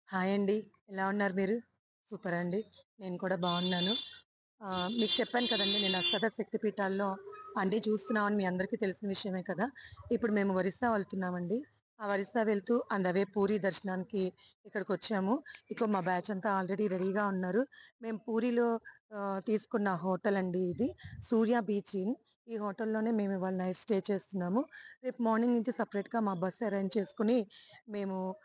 Hi అండి. ఎలా ఉన్నారు మీరు? సూపర్ అండి. నేను కూడా బాగున్నాను. మీకు చెప్పాను కదండీ! నేను అష్టదశ శక్తి పీఠాల్లో అన్నీ చూస్తున్నామని మీ అందరికీ తెలిసిన విషయమే కదా! ఇప్పుడు మేము ఒరిస్సా వెళ్తున్నామండి. ఆ ఒరిస్సా వెళ్తూ ఆన్ ద వే పూరి దర్శనానికి ఇక్కడికొచ్చాము. ఇక మా బ్యాచ్ అంతా ఆల్రెడీ రెడీగా ఉన్నారు. మేము పూరిలో తీసుకున్న హోటల్ అండి ఇది. సూర్య బీచ్ ఇన్. ఈ హోటల్‌లోనే మేము ఇవాళ నైట్ స్టే చేస్తున్నాము. రేపు మార్నింగ్ నుంచి సెపరేట్‌గా మా బస్ అరేంజ్ చేసుకొని మేము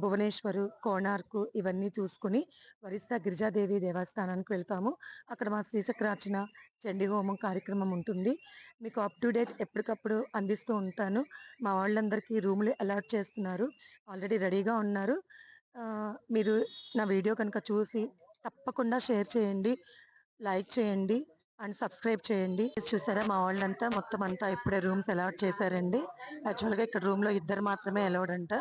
భువనేశ్వరు, కోణార్కు ఇవన్నీ చూసుకొని ఒరిస్సా గిరిజాదేవి దేవస్థానానికి వెళ్తాము. అక్కడ మా శ్రీచక్రార్చన, చండీ హోమం కార్యక్రమం ఉంటుంది. మీకు అప్ టు డేట్ ఎప్పటికప్పుడు అందిస్తూ ఉంటాను. మా వాళ్ళందరికీ రూములు అలాట్ చేస్తున్నారు. ఆల్రెడీ రెడీగా ఉన్నారు. మీరు నా వీడియో కనుక చూసి తప్పకుండా షేర్ చేయండి, లైక్ చేయండి అండ్ సబ్స్క్రైబ్ చేయండి. చూసారా మా వాళ్ళంతా మొత్తం అంతా ఇప్పుడే రూమ్స్ అలాట్ చేశారండి. యాక్చువల్‌గా ఇక్కడ రూమ్‌లో ఇద్దరు మాత్రమే అలౌడ్ అంట.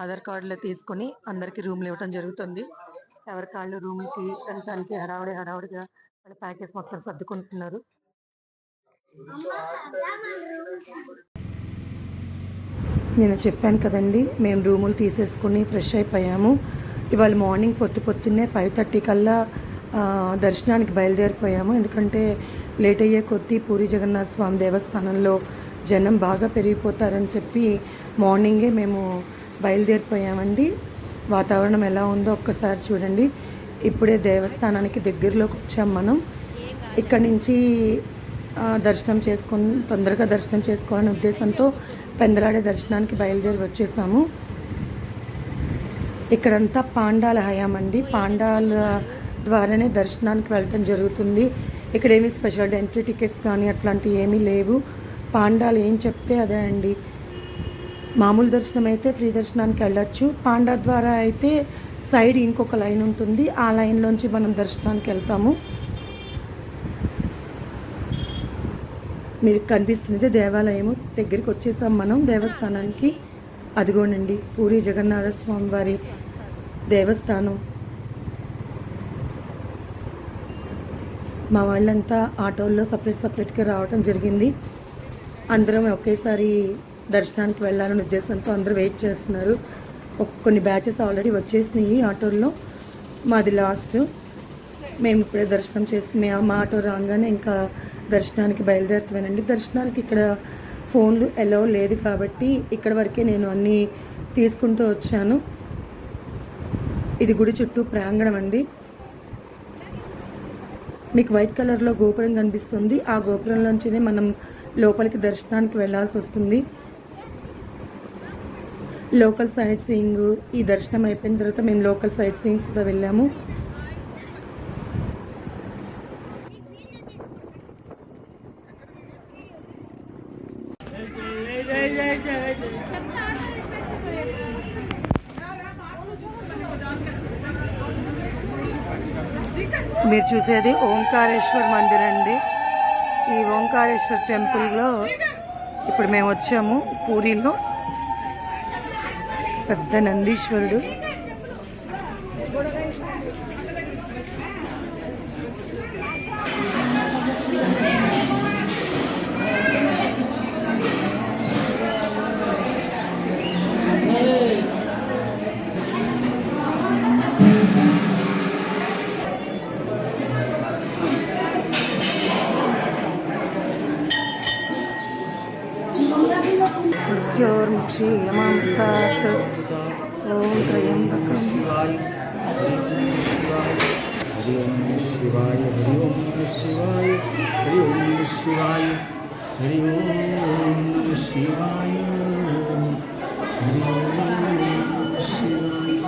ఆధార్ కార్డులు తీసుకొని అందరికీ రూమ్‌లు ఇవ్వటం జరుగుతుంది. ఎవరి కాళ్ళు రూమ్‌కి వెళ్ళటానికి హడావుడిగా వాళ్ళ ప్యాకేజ్ మొత్తం సర్దుకుంటున్నారు. నేను చెప్పాను కదండీ! మేము రూములు తీసేసుకొని ఫ్రెష్ అయిపోయాము. ఇవాళ మార్నింగ్ పొద్దున్నే 5:30 కల్లా దర్శనానికి బయలుదేరిపోయాము. ఎందుకంటే లేట్ అయ్యే కొద్దీ పూరి జగన్నాథ స్వామి దేవస్థానంలో జనం బాగా పెరిగిపోతారని చెప్పి మార్నింగే మేము బయలుదేరిపోయామండి. వాతావరణం ఎలా ఉందో ఒక్కసారి చూడండి. ఇప్పుడే దేవస్థానానికి దగ్గరలోకి వచ్చాం మనం. ఇక్కడి నుంచి తొందరగా దర్శనం చేసుకోవాలనే ఉద్దేశంతో పెందలాడే దర్శనానికి బయలుదేరి వచ్చేసాము. ఇక్కడంతా పాండాల హయాం అండి. పాండాల ద్వారానే దర్శనానికి వెళ్ళటం జరుగుతుంది. ఇక్కడ ఏమి స్పెషల్ ఎంట్రీ టికెట్స్ కానీ అట్లాంటివి ఏమీ లేవు. పాండాలు ఏం చెప్తే అదే అండి. మామూలు దర్శనం అయితే ఫ్రీ దర్శనానికి వెళ్ళొచ్చు. పాండా ద్వారా అయితే సైడ్ ఇంకొక లైన్ ఉంటుంది. ఆ లైన్లోంచి మనం దర్శనానికి వెళ్తాము. మీకు కనిపిస్తుంది దేవాలయము. దగ్గరికి వచ్చేసాం మనం దేవస్థానానికి. అదిగోనండి పూరి జగన్నాథ స్వామి వారి దేవస్థానం. మా వాళ్ళంతా ఆటోల్లో సపరేట్గా రావటం జరిగింది. అందరం ఒకేసారి దర్శనానికి వెళ్ళాలనే ఉద్దేశంతో అందరూ వెయిట్ చేస్తున్నారు. కొన్ని బ్యాచెస్ ఆల్రెడీ వచ్చేసినాయి ఆటోల్లో. మాది లాస్ట్. మేము ఇప్పుడే దర్శనం మా ఆటో రాగానే ఇంకా దర్శనానికి బయలుదేరుతానండి. దర్శనానికి ఇక్కడ ఫోన్లు ఎలో లేదు కాబట్టి ఇక్కడ వరకే నేను అన్నీ తీసుకుంటూ వచ్చాను. ఇది గుడి చుట్టూ ప్రాంగణం అండి. మీకు వైట్ కలర్లో గోపురం కనిపిస్తుంది. ఆ గోపురంలోంచినే మనం లోపలికి దర్శనానికి వెళ్ళాల్సి వస్తుంది. లోకల్ సైట్ సీయింగ్ ఈ దర్శనం అయిపోయిన తర్వాత మేము లోకల్ సైట్ సీయింగ్ కూడా వెళ్ళాము. మీరు చూసేది ఓంకారేశ్వర్ మందిర్ అండి. ఈ ఓంకారేశ్వర్ టెంపుల్లో ఇప్పుడు మేము వచ్చాము. పూరిలో పెద్ద నందీశ్వరుడు. మృత్యోర్ముక్షీయమాంతాత్ ఓం త్రయంబకం. హరి ఓం శివాయ హరి ఓం శివాయ హరి ఓం శివాయ హరి ఓం శివాయ హరి ఓం శివాయ.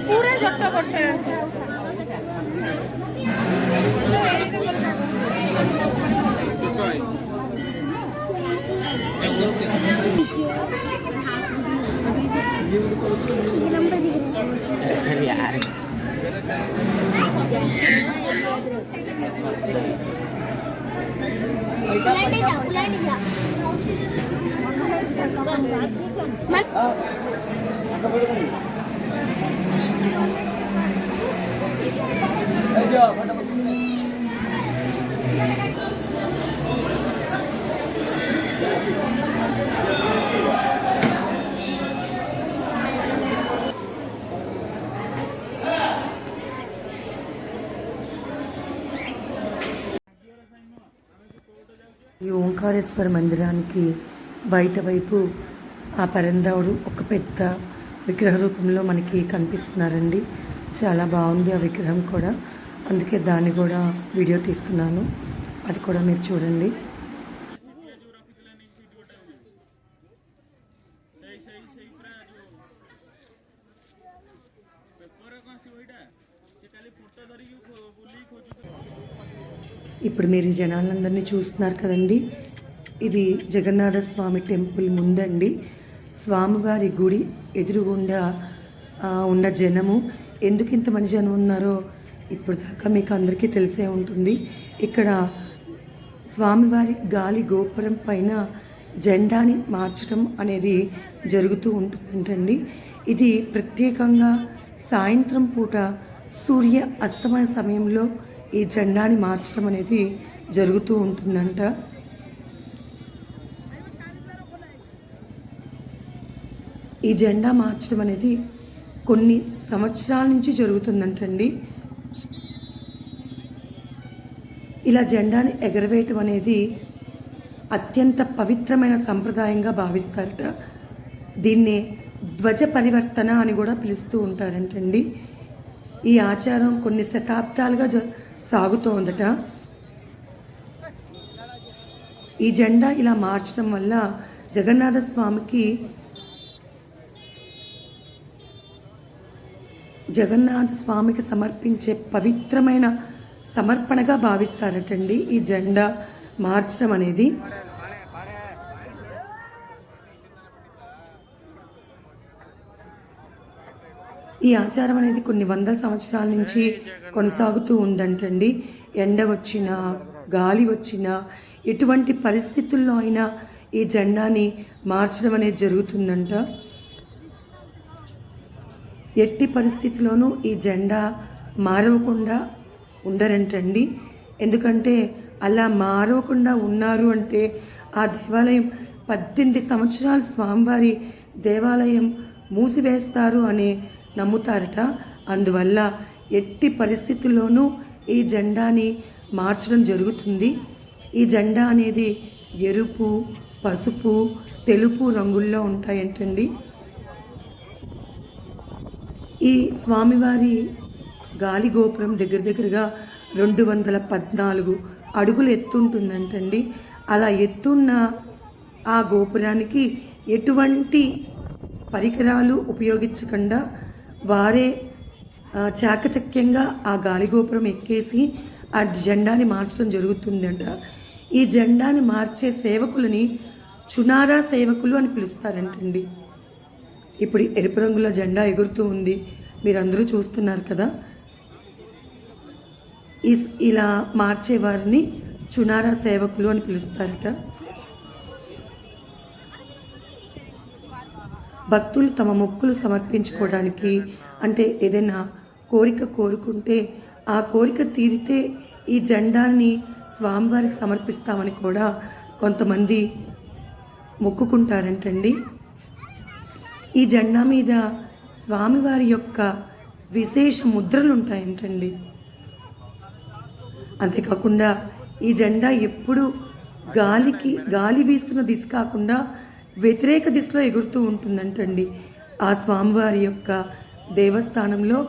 पूरे झट्टा करते रहते ఈ ఓంకారేశ్వర మందిరానికి బయట వైపు ఆ పరంధావుడు ఒక పెద్ద విగ్రహ రూపంలో మనకి కనిపిస్తున్నారండి. చాలా బాగుంది ఆ విగ్రహం కూడా, అందుకే దాన్ని కూడా వీడియో తీస్తున్నాను, అది కూడా మీరు చూడండి. ఇప్పుడు మీరు ఈ జనాలందరినీ చూస్తున్నారు కదండి, ఇది జగన్నాథ స్వామి టెంపుల్ ముందండి. స్వామివారి గుడి ఎదురుగుండా ఉన్న జనము, ఎందుకు ఇంతమంది జనం ఉన్నారో ఇప్పుడు దాకా మీకు అందరికీ తెలిసే ఉంటుంది. ఇక్కడ స్వామివారి గాలి గోపురం పైన జెండాని మార్చడం అనేది జరుగుతూ ఉంటుందంటండి. ఇది ప్రత్యేకంగా సాయంత్రం పూట సూర్య అస్తమయ సమయంలో ఈ జెండాని మార్చడం అనేది జరుగుతూ ఉంటుందంట. ఈ జెండా మార్చడం అనేది కొన్ని సంవత్సరాల నుంచి జరుగుతుందంటండి. ఇలా జెండాని ఎగరవేయటం అనేది అత్యంత పవిత్రమైన సంప్రదాయంగా భావిస్తారట. దీన్నే ధ్వజ పరివర్తన అని కూడా పిలుస్తూ ఉంటారంటండి. ఈ ఆచారం కొన్ని శతాబ్దాలుగా సాగుతోందట. ఈ జెండా ఇలా మార్చడం వల్ల జగన్నాథ స్వామికి సమర్పించే పవిత్రమైన సమర్పణగా భావిస్తారటండి ఈ జెండా మార్చడం అనేది. ఈ ఆచారం అనేది కొన్ని వందల సంవత్సరాల నుంచి కొనసాగుతూ ఉందంటండి. ఎండ వచ్చినా గాలి వచ్చినా ఎటువంటి పరిస్థితుల్లో అయినా ఈ జెండాని మార్చడం అనేది జరుగుతుందంట. ఎట్టి పరిస్థితిలోనూ ఈ జెండా మారవకుండా ఉండరంటండి. ఎందుకంటే అలా మారవకుండా ఉన్నారు అంటే ఆ దేవాలయం 18 సంవత్సరాలు స్వామివారి దేవాలయం మూసివేస్తారు అని నమ్ముతారట. అందువల్ల ఎట్టి పరిస్థితుల్లోనూ ఈ జెండాని మార్చడం జరుగుతుంది. ఈ జెండా అనేది ఎరుపు, పసుపు, తెలుపు రంగుల్లో ఉంటాయంటండి. ఈ స్వామివారి గాలి గోపురం దగ్గరగా 214 అడుగులు ఎత్తుంటుందంటండి. అలా ఎత్తున్న ఆ గోపురానికి ఎటువంటి పరికరాలు ఉపయోగించకుండా వారే చాకచక్యంగా ఆ గాలిగోపురం ఎక్కేసి ఆ జెండాని మార్చడం జరుగుతుందంట. ఈ జెండాని మార్చే సేవకులని చునారా సేవకులు అని పిలుస్తారంటండి. ఇప్పుడు ఎరుపు రంగుల జెండా ఎగురుతూ ఉంది, మీరందరూ చూస్తున్నారు కదా. ఇలా మార్చేవారిని చునారా సేవకులు అని పిలుస్తారట. భక్తులు తమ మొక్కులు సమర్పించుకోవడానికి, అంటే ఏదైనా కోరిక కోరుకుంటే ఆ కోరిక తీరితే ఈ జెండాన్ని స్వామివారికి సమర్పిస్తామని కూడా కొంతమంది మొక్కుకుంటారంటండి. ఈ జెండా మీద స్వామివారి యొక్క విశేష ముద్రలు ఉంటాయంటండి. అంతేకాకుండా ఈ జెండా ఎప్పుడు గాలి వీస్తున్న దిశ కాకుండా వ్యతిరేక దిశలో ఎగురుతూ ఉంటుందంటండి. ఆ స్వామివారి యొక్క దేవస్థానంలో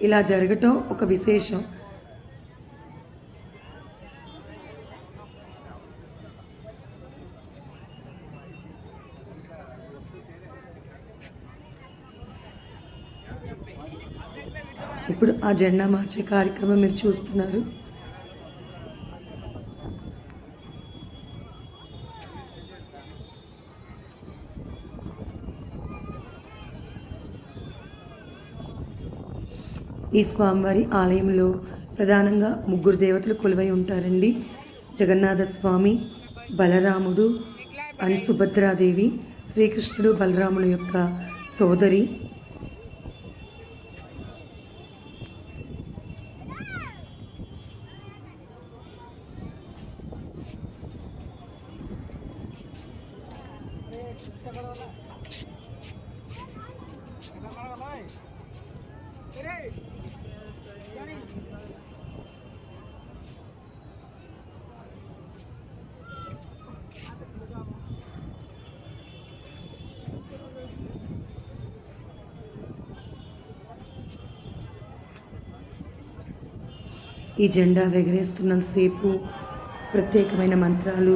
ఇలా జరగటం ఒక విశేషం. ఇప్పుడు ఆ జెండా మార్చే కార్యక్రమం మీరు చూస్తున్నారు. ఈ స్వామివారి ఆలయంలో ప్రధానంగా ముగ్గురు దేవతలు కొలువై ఉంటారండి. జగన్నాథ స్వామి, బలరాముడు అండ్ సుభద్రాదేవి, శ్రీకృష్ణుడు బలరాముల యొక్క సోదరి. ఈ జెండా ఎగరేస్తున్నంతసేపు ప్రత్యేకమైన మంత్రాలు,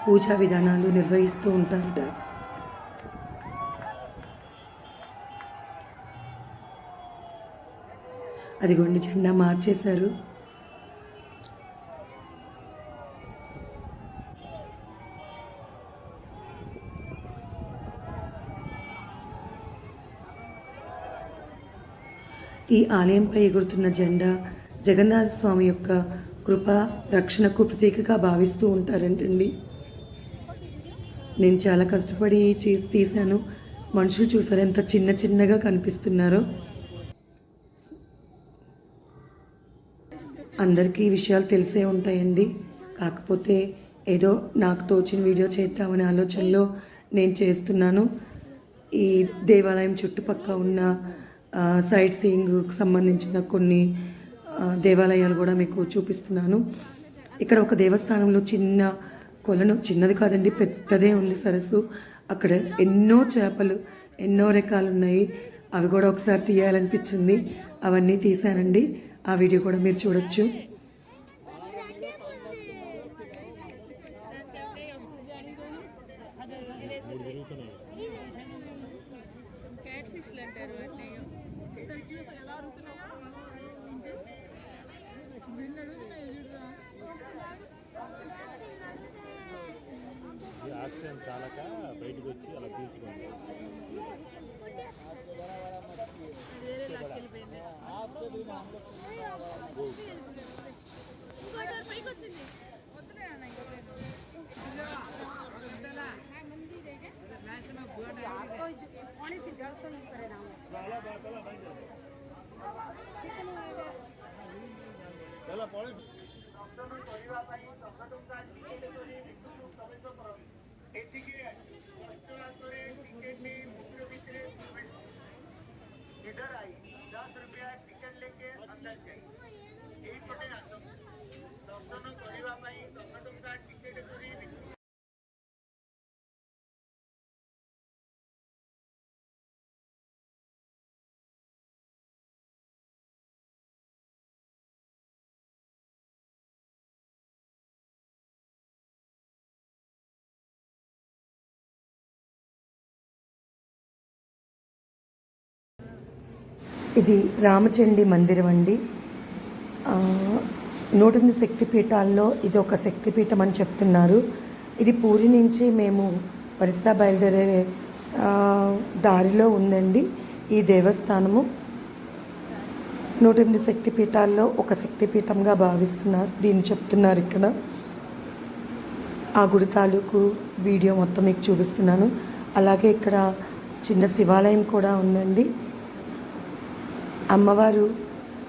పూజా విధానాలు నిర్వహిస్తూ ఉంటారట. అదిగోండి జెండా మార్చేశారు. ఈ ఆలయంపై ఎగురుతున్న జెండా జగన్నాథ స్వామి యొక్క కృప రక్షణకు ప్రతీకగా భావిస్తూ ఉంటారంటండి. నేను చాలా కష్టపడి తీశాను. మనుషులు చూసారు ఎంత చిన్నగా కనిపిస్తున్నారో. అందరికీ ఈ విషయాలు తెలిసే ఉంటాయండి. కాకపోతే ఏదో నాకు తోచిన వీడియో చేద్దామనే ఆలోచనలో నేను చేస్తున్నాను. ఈ దేవాలయం చుట్టుపక్కల ఉన్న సైట్ సీయింగ్కి సంబంధించిన కొన్ని దేవాలయాలు కూడా మీకు చూపిస్తున్నాను. ఇక్కడ ఒక దేవస్థానంలో చిన్న కొలను, చిన్నది కాదండి పెద్దదే ఉంది సరస్సు. అక్కడ ఎన్నో చేపలు, ఎన్నో రకాలు ఉన్నాయి. అవి కూడా ఒకసారి తీయాలనిపించింది, అవన్నీ తీశానండి. ఆ వీడియో కూడా మీరు చూడొచ్చు. ఆక్సిజన్ చాలక బయటకు వచ్చి అలా పీల్చుకోండి. इधर आई 10 रुपया टिकट लेके अंदर जाइए। ଏଇପଟେ ଆସ ଦର୍ଶନ କରିବା ପାଇଁ ଟଙ୍କା ଟଙ୍କା ଟିକେଟ କରି ఇది రామచండి మందిరం అండి. 108 శక్తిపీఠాల్లో ఇది ఒక శక్తిపీఠం అని చెప్తున్నారు. ఇది పూరి నుంచి మేము ఒరిస్సా బయలుదేరే దారిలో ఉందండి ఈ దేవస్థానము. 108 శక్తిపీఠాల్లో ఒక శక్తిపీఠంగా భావిస్తున్నారు, దీన్ని చెప్తున్నారు ఇక్కడ. ఆ గుడి తాలూకు వీడియో మొత్తం మీకు చూపిస్తున్నాను. అలాగే ఇక్కడ చిన్న శివాలయం కూడా ఉందండి. అమ్మవారు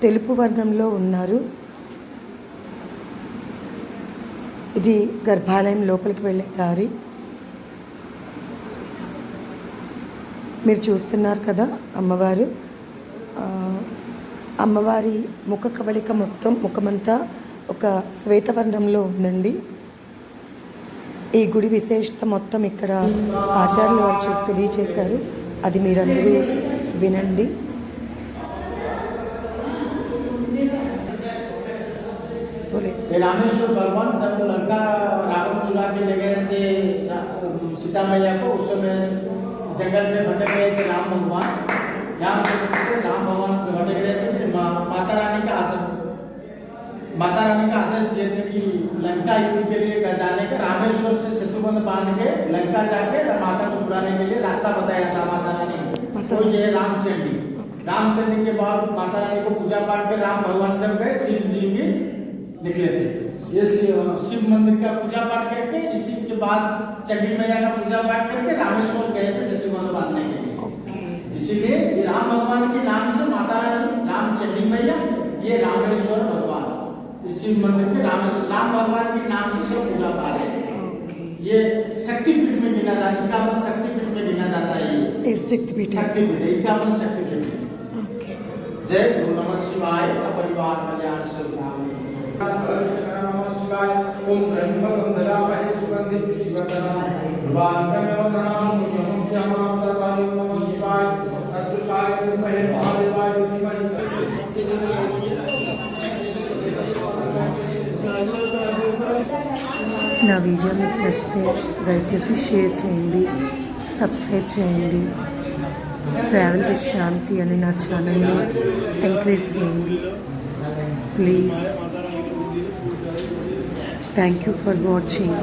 తెలుపు వర్ణంలో ఉన్నారు. ఇది గర్భాలయం లోపలికి వెళ్ళే దారి. మీరు చూస్తున్నారు కదా అమ్మవారు. అమ్మవారి ముఖ కవళిక మొత్తం ముఖమంతా ఒక శ్వేతవర్ణంలో ఉందండి. ఈ గుడి విశేషత మొత్తం ఇక్కడ ఆచార్యుల వారు తెలియచేశారు, అది మీరందరూ వినండి. रामेश्वर भगवान जब लंका रावण चुरा के ले गए थे सीता मैया को, उस समय जंगल में भटक गए थे राम भगवान। यहाँ पे राम भगवान भटक गए थे, फिर माता रानी का आदेश दिए थे कि लंका युद्ध के लिए जाने के रामेश्वर से सेतुबंध बांध के लंका जाके माता को छुड़ाने के लिए रास्ता बताया था माता रानी ने। तो ये रामचंडी के बाद माता रानी को पूजा पाठ कर राम भगवान जब गए, शिव जी भी निकले थे। ये शिव मंदिर का पूजा पाठ करके, इसी के बाद चंडी मैया का पूजा पाठ करके रामेश्वर गए थे सेतुबंध बांधने के लिए। इसीलिए ये राम भगवान के नाम से माता रानी, राम चंडी मैया, ये रामेश्वर भगवान, इस शिव मंदिर के राम भगवान के नाम से सब पूजा पाठ है। ये शक्तिपीठ में गिना जाता है, 51 शक्तिपीठ में गिना जाता है। ये शक्तिपीठ 51 शक्तिपीठ। जय गुरु नमः शिवाय। परिवार कल्याण सुखदाम नमः शिवाय। ओम त्र्यंबकं ददामहे सुगंधिं पुष्टिवर्धनम् उर्वारुकमेव धनां पुण्यं यमामृतकार्यं नमः शिवाय। तत्पुरुषाय विद्महे महादेवाय धीमहि। నా వీడియో మీకు నచ్చితే దయచేసి షేర్ చేయండి, సబ్స్క్రైబ్ చేయండి. ట్రావెల్ విత్ శాంతి అని నా ఛానల్ని ఎంకరేజ్ చేయండి please. Thank you for watching.